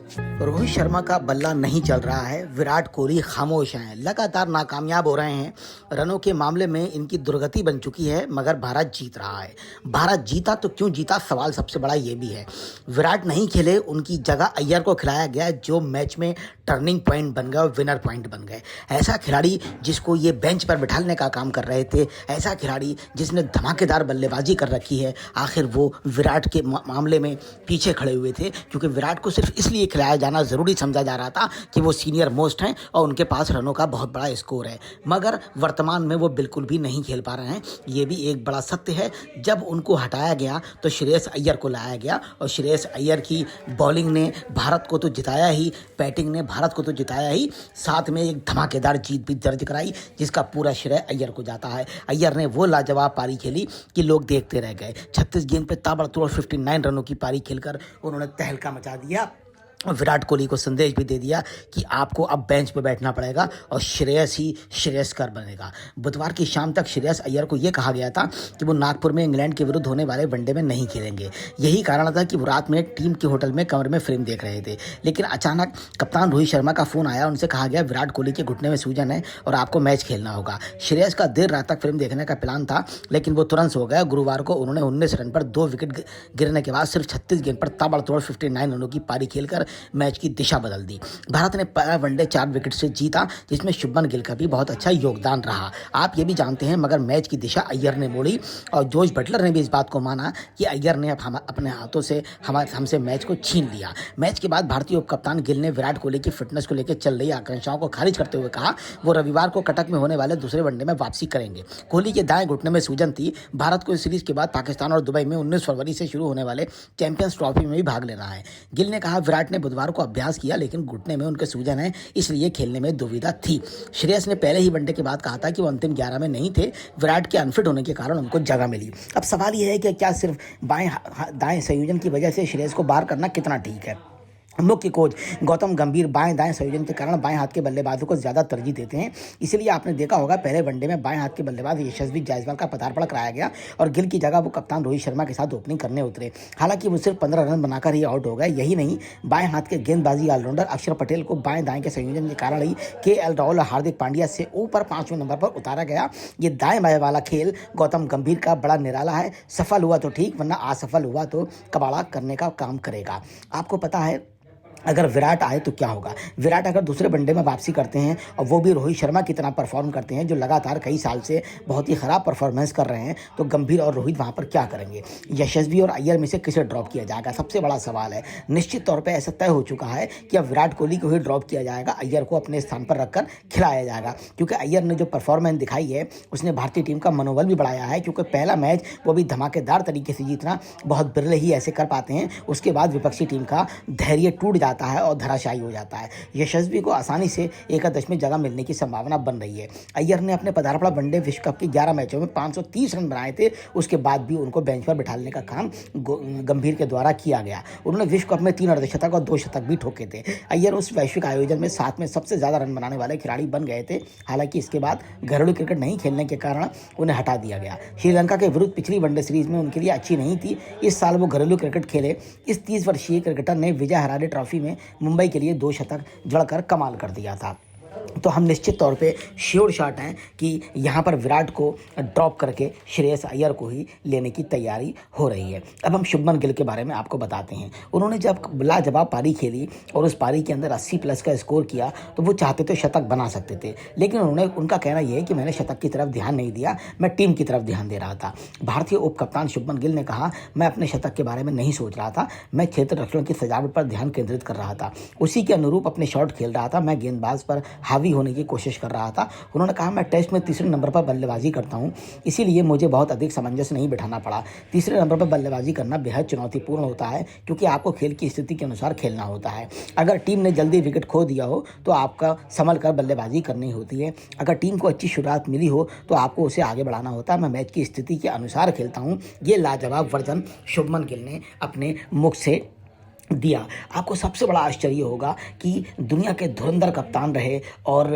रोहित शर्मा का बल्ला नहीं चल रहा है। विराट कोहली खामोश हैं, लगातार नाकामयाब हो रहे हैं। रनों के मामले में इनकी दुर्गति बन चुकी है, मगर भारत जीत रहा है। भारत जीता तो क्यों जीता, सवाल सबसे बड़ा ये भी है। विराट नहीं खेले, उनकी जगह अय्यर को खिलाया गया, जो मैच में टर्निंग पॉइंट बन गए और विनर पॉइंट बन गए। ऐसा खिलाड़ी जिसको ये बेंच पर बिठाने का काम कर रहे थे, ऐसा खिलाड़ी जिसने धमाकेदार बल्लेबाजी कर रखी है, आखिर वो विराट के मामले में पीछे खड़े हुए थे, क्योंकि विराट को सिर्फ इसलिए खिलाया जाना ज़रूरी समझा जा रहा था कि वो सीनियर मोस्ट हैं और उनके पास रनों का बहुत बड़ा स्कोर है। मगर वर्तमान में वो बिल्कुल भी नहीं खेल पा रहे हैं, ये भी एक बड़ा सत्य है। जब उनको हटाया गया तो श्रेयस अय्यर को लाया गया, और श्रेयस अय्यर की बॉलिंग ने भारत को तो जिताया ही, बैटिंग ने भारत को तो जिताया ही, साथ में एक धमाकेदार जीत भी दर्ज कराई, जिसका पूरा श्रेय अय्यर को जाता है। अय्यर ने वो लाजवाब पारी खेली कि लोग देखते रह गए। 36 गेंद पे ताबड़तोड़ 59 रनों की पारी खेलकर उन्होंने तहलका मचा दिया। विराट कोहली को संदेश भी दे दिया कि आपको अब बेंच पे बैठना पड़ेगा और श्रेयस ही श्रेयस्कर बनेगा। बुधवार की शाम तक श्रेयस अय्यर को यह कहा गया था कि वो नागपुर में इंग्लैंड के विरुद्ध होने वाले वनडे में नहीं खेलेंगे। यही कारण था कि वो रात में टीम के होटल में कमरे में फिल्म देख रहे थे। लेकिन अचानक कप्तान रोहित शर्मा का फोन आया, उनसे कहा गया विराट कोहली के घुटने में सूजन है और आपको मैच खेलना होगा। श्रेयस का देर रात तक फिल्म देखने का प्लान था, लेकिन वो तुरंत सो गया। गुरुवार को उन्होंने 19 रन पर 2 विकेट गिरने के बाद सिर्फ 36 गेंद पर ताबड़तोड़ 59 रनों की पारी खेलकर मैच की दिशा बदल दी। भारत ने पहला वनडे 4 विकेट से जीता, जिसमें शुभमन गिल का भी बहुत अच्छा योगदान रहा। आप ये भी जानते हैं, मगर मैच की दिशा अय्यर ने मोड़ी और जोश बटलर ने भी इस बात को माना कि अय्यर ने अपने हाथों से हमसे मैच को छीन लिया। मैच के बाद भारतीय उप कप्तान गिल ने विराट कोहली की फिटनेस को लेकर चल रही आकांक्षाओं को खारिज करते हुए कहा वो रविवार को कटक में होने वाले दूसरे वनडे में वापसी करेंगे। कोहली के दाएं घुटने में सूजन थी। भारत को इस सीरीज के बाद पाकिस्तान और दुबई में 19 फरवरी से शुरू होने वाले चैंपियंस ट्रॉफी में भी भाग लेना है। गिल ने कहा विराट ने बुधवार को अभ्यास किया, लेकिन घुटने में उनके सूजन है, इसलिए खेलने में दुविधा थी। श्रेयस ने पहले ही वनडे के बाद कहा था कि वो अंतिम 11 में नहीं थे, विराट के अनफिट होने के कारण उनको जगह मिली। अब सवाल यह है कि क्या सिर्फ दाएं संयोजन की वजह से श्रेयस को बाहर करना कितना ठीक है। मुख्य कोच गौतम गंभीर बाएं दाएं संयोजन के कारण बाएं हाथ के बल्लेबाजों को ज्यादा तरजीह देते हैं। इसलिए आपने देखा होगा पहले वनडे में बाएं हाथ के बल्लेबाज यशस्वी जायसवाल का पदार्पण कराया गया और गिल की जगह वो कप्तान रोहित शर्मा के साथ ओपनिंग करने उतरे। हालांकि वो सिर्फ 15 रन बनाकर ही आउट हो गए। यही नहीं, बाएं हाथ के गेंदबाजी ऑलराउंडर अक्षर पटेल को बाएं दाएं के संयोजन के कारण ही KL राहुल और हार्दिक पांड्या से ऊपर 5वें नंबर पर उतारा गया। ये दाएं बाएं वाला खेल गौतम गंभीर का बड़ा निराला है। सफल हुआ तो ठीक, वरना असफल हुआ तो कबाड़ा करने का काम करेगा। आपको पता है अगर विराट आए तो क्या होगा। विराट अगर दूसरे वनडे में वापसी करते हैं और वो भी रोहित शर्मा की तरह परफॉर्म करते हैं, जो लगातार कई साल से बहुत ही खराब परफॉर्मेंस कर रहे हैं, तो गंभीर और रोहित वहां पर क्या करेंगे। यशस्वी और अय्यर में से किसे ड्रॉप किया जाएगा, सबसे बड़ा सवाल है। निश्चित तौर पर ऐसा तय हो चुका है कि अब विराट कोहली को ही ड्रॉप किया जाएगा, अय्यर को अपने स्थान पर रखकर खिलाया जाएगा, क्योंकि अय्यर ने जो परफॉर्मेंस दिखाई है उसने भारतीय टीम का मनोबल भी बढ़ाया है। क्योंकि पहला मैच वो भी धमाकेदार तरीके से जीतना बहुत बिरले ही ऐसे कर पाते हैं, उसके बाद विपक्षी टीम का धैर्य टूट जाता है और धराशायी हो जाता है। यशस्वी को आसानी से एकादश में जगह मिलने की संभावना बन रही है। अय्यर ने अपने पदार्पण वनडे विश्व कप के 11 मैचों में 530 रन बनाए थे, उसके बाद भी उनको बेंच पर बिठाने का काम गंभीर के द्वारा किया गया। उन्होंने विश्व कप में 3 अर्धशतक और 2 शतक भी ठोके थे। अय्यर उस वैश्विक आयोजन में 7 में सबसे ज्यादा रन बनाने वाले खिलाड़ी बन गए थे। हालांकि इसके बाद घरेलू क्रिकेट नहीं खेलने के कारण उन्हें हटा दिया गया। श्रीलंका के विरुद्ध पिछली वनडे सीरीज में उनके लिए अच्छी नहीं थी। इस साल वो घरेलू क्रिकेट खेले। इस 30 वर्षीय क्रिकेटर ने विजय हरारे ट्रॉफी में मुंबई के लिए 2 शतक जड़कर कमाल कर दिया था। तो हम निश्चित तौर पे श्योर शॉट हैं कि यहाँ पर विराट को ड्रॉप करके श्रेयस अय्यर को ही लेने की तैयारी हो रही है। अब हम शुभमन गिल के बारे में आपको बताते हैं। उन्होंने जब लाजवाब पारी खेली और उस पारी के अंदर 80 प्लस का स्कोर किया, तो वो चाहते तो शतक बना सकते थे, लेकिन उनका कहना यह है कि मैंने शतक की तरफ ध्यान नहीं दिया, मैं टीम की तरफ ध्यान दे रहा था। भारतीय उप कप्तान शुभमन गिल ने कहा मैं अपने शतक के बारे में नहीं सोच रहा था, मैं क्षेत्र रक्षण की सजावट पर ध्यान केंद्रित कर रहा था, उसी के अनुरूप अपने शॉट खेल रहा था, मैं गेंदबाज पर हावी होने की कोशिश कर रहा था। उन्होंने कहा मैं टेस्ट में तीसरे नंबर पर बल्लेबाजी करता हूं, इसीलिए मुझे बहुत अधिक सामंजस्य नहीं बिठाना पड़ा। तीसरे नंबर पर बल्लेबाजी करना बेहद चुनौतीपूर्ण होता है, क्योंकि आपको खेल की स्थिति के अनुसार खेलना होता है। अगर टीम ने जल्दी विकेट खो दिया हो तो आपका संभल कर बल्लेबाजी करनी होती है। अगर टीम को अच्छी शुरुआत मिली हो तो आपको उसे आगे बढ़ाना होता है। मैं मैच की स्थिति के अनुसार खेलता हूँ। ये लाजवाब वर्जन शुभमन गिल ने अपने मुख से दिया। आपको सबसे बड़ा आश्चर्य होगा कि दुनिया के धुरंधर कप्तान रहे और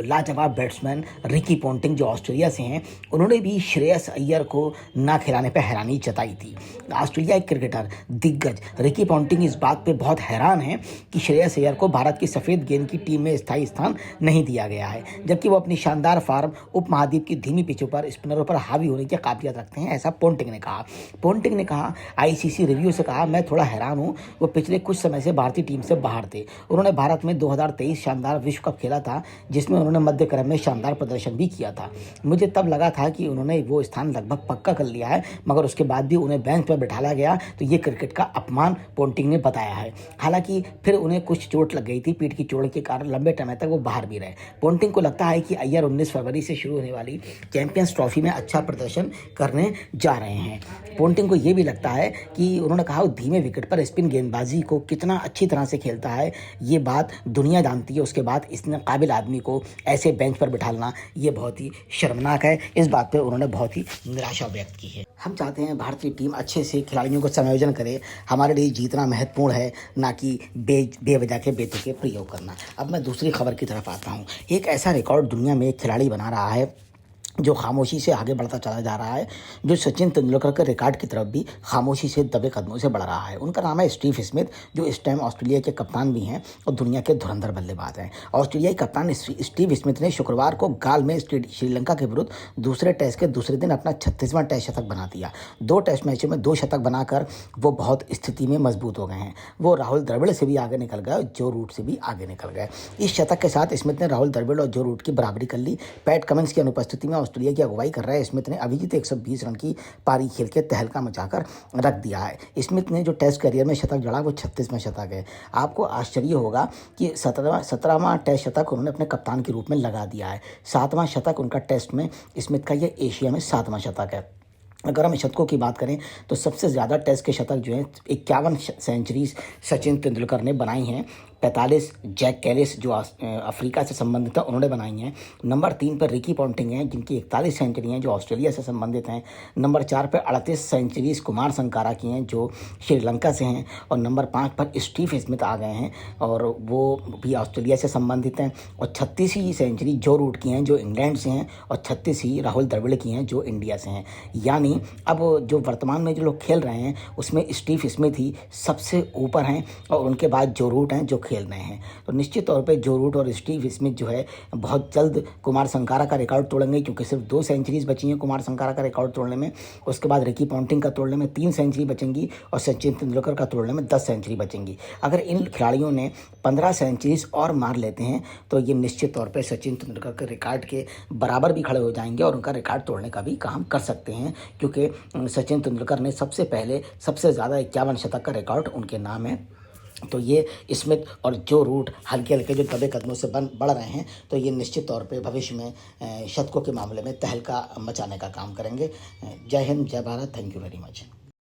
लाजवाब बैट्समैन रिकी पोंटिंग जो ऑस्ट्रेलिया से हैं, उन्होंने भी श्रेयस अय्यर को ना खिलाने पे हैरानी जताई थी। ऑस्ट्रेलिया के क्रिकेटर दिग्गज रिकी पोंटिंग इस बात पे बहुत हैरान हैं कि श्रेयस अय्यर को भारत की सफ़ेद गेंद की टीम में स्थायी स्थान नहीं दिया गया है, जबकि वो अपनी शानदार फार्म उपमहाद्वीप की धीमी पिचों पर स्पिनरों पर हावी होने की काबिलियत रखते हैं, ऐसा पोंटिंग ने कहा। पोंटिंग ने कहा, आईसीसी रिव्यू से कहा, मैं थोड़ा हैरान हूँ, वो पिछले कुछ समय से भारतीय टीम से बाहर थे। उन्होंने भारत में 2023 शानदार विश्व कप खेला था, जिसमें उन्होंने मध्य क्रम में शानदार प्रदर्शन भी किया था। मुझे तब लगा था कि उन्होंने वो स्थान लगभग पक्का कर लिया है, मगर उसके बाद भी उन्हें बेंच पर बैठाया गया, तो ये क्रिकेट का अपमान पोंटिंग ने बताया है। हालांकि फिर उन्हें कुछ चोट लग गई थी, पीठ की चोट के कारण लंबे समय तक वो बाहर भी रहे। पोंटिंग को लगता है कि अय्यर 19 फरवरी से शुरू होने वाली चैंपियंस ट्रॉफी में अच्छा प्रदर्शन करने जा रहे हैं। पोंटिंग को ये भी लगता है कि उन्होंने कहा, धीमे विकेट पर स्पिन गेंदबाजी को कितना अच्छी तरह से खेलता है, ये बात दुनिया जानती है। उसके बाद इतने काबिल आदमी को ऐसे बेंच पर बिठाना ये बहुत ही शर्मनाक है। इस बात पे उन्होंने बहुत ही निराशा व्यक्त की है। हम चाहते हैं भारतीय टीम अच्छे से खिलाड़ियों को समायोजन करे। हमारे लिए जीतना महत्वपूर्ण है, ना कि बेवजह के बेतुके प्रयोग करना। अब मैं दूसरी खबर की तरफ आता हूँ। एक ऐसा रिकॉर्ड दुनिया में एक खिलाड़ी बना रहा है जो खामोशी से आगे बढ़ता चला जा रहा है, जो सचिन तेंदुलकर के रिकॉर्ड की तरफ भी खामोशी से दबे कदमों से बढ़ रहा है। उनका नाम है स्टीव स्मिथ, जो इस टाइम ऑस्ट्रेलिया के कप्तान भी हैं और दुनिया के धुरंधर बल्लेबाज हैं। ऑस्ट्रेलियाई कप्तान स्टीव स्मिथ ने शुक्रवार को गाल में श्रीलंका के विरुद्ध दूसरे टेस्ट के दूसरे दिन अपना 36वां टेस्ट शतक बना दिया। 2 टेस्ट मैचों में 2 शतक बनाकर वो बहुत स्थिति में मजबूत हो गए हैं। वो राहुल द्रविड़ से भी आगे निकल गए और जो रूट से भी आगे निकल गए। इस शतक के साथ स्मिथ ने राहुल द्रविड़ और जो रूट की बराबरी कर ली। पैट कमिंस की अनुपस्थिति में ऑस्ट्रेलिया की अगुवाई कर रहे स्मिथ ने अभिजीत 120 रन की पारी खेल के तहलका मचाकर रख दिया है। स्मिथ ने जो टेस्ट करियर में शतक जड़ा वो 36वां शतक है। आपको आश्चर्य होगा कि 17वां टेस्ट शतक उन्होंने अपने कप्तान के रूप में लगा दिया है। 7वां शतक उनका टेस्ट में स्मिथ का ये एशिया में 7वां शतक है। अगर हम शतकों की बात करें तो सबसे ज़्यादा टेस्ट के शतक जो हैं 51 सेंचुरीज सचिन तेंदुलकर ने बनाई हैं। 45 जैक कैलिस जो अफ्रीका से संबंधित है उन्होंने बनाई हैं। नंबर 3 पर रिकी पोंटिंग हैं जिनकी 41 सेंचुरी हैं जो ऑस्ट्रेलिया से संबंधित हैं। नंबर 4 पर 38 सेंचुरीज कुमार संगकारा की हैं जो श्रीलंका से हैं। और नंबर 5 पर स्टीव स्मिथ आ गए हैं और वो भी ऑस्ट्रेलिया से संबंधित हैं। और 36 ही सेंचुरी जो रूट की हैं जो इंग्लैंड से हैं और 36 ही राहुल द्रविड़ की हैं जो इंडिया से हैं। यानी अब जो वर्तमान में जो लोग खेल रहे हैं उसमें स्टीव स्मिथ ही सबसे ऊपर हैं और उनके बाद जो रूट हैं जो खेल रहे हैं। तो निश्चित तौर पे जो रूट और स्टीव स्मिथ जो है बहुत जल्द कुमार संगकारा का रिकॉर्ड तोड़ेंगे, क्योंकि सिर्फ 2 सेंचुरीज बची हैं कुमार संगकारा का रिकॉर्ड तोड़ने में। उसके बाद रिकी पोंटिंग का तोड़ने में 3 सेंचुरी बचेंगी और सचिन तेंदुलकर का तोड़ने में 10 सेंचुरी बचेंगी। अगर इन खिलाड़ियों ने 15 सेंचुरीज और मार लेते हैं तो ये निश्चित तौर पर सचिन तेंदुलकर के रिकॉर्ड के बराबर भी खड़े हो जाएंगे और उनका रिकॉर्ड तोड़ने का भी काम कर सकते हैं, क्योंकि सचिन तेंदुलकर ने सबसे पहले सबसे ज़्यादा 51 शतक का रिकॉर्ड उनके नाम है। तो ये स्मिथ और जो रूट हल्के हल्के जो दबे कदमों से बढ़ रहे हैं, तो ये निश्चित तौर पे भविष्य में शतकों के मामले में तहलका मचाने का काम करेंगे। जय हिंद, जय Bharat, thank you very much.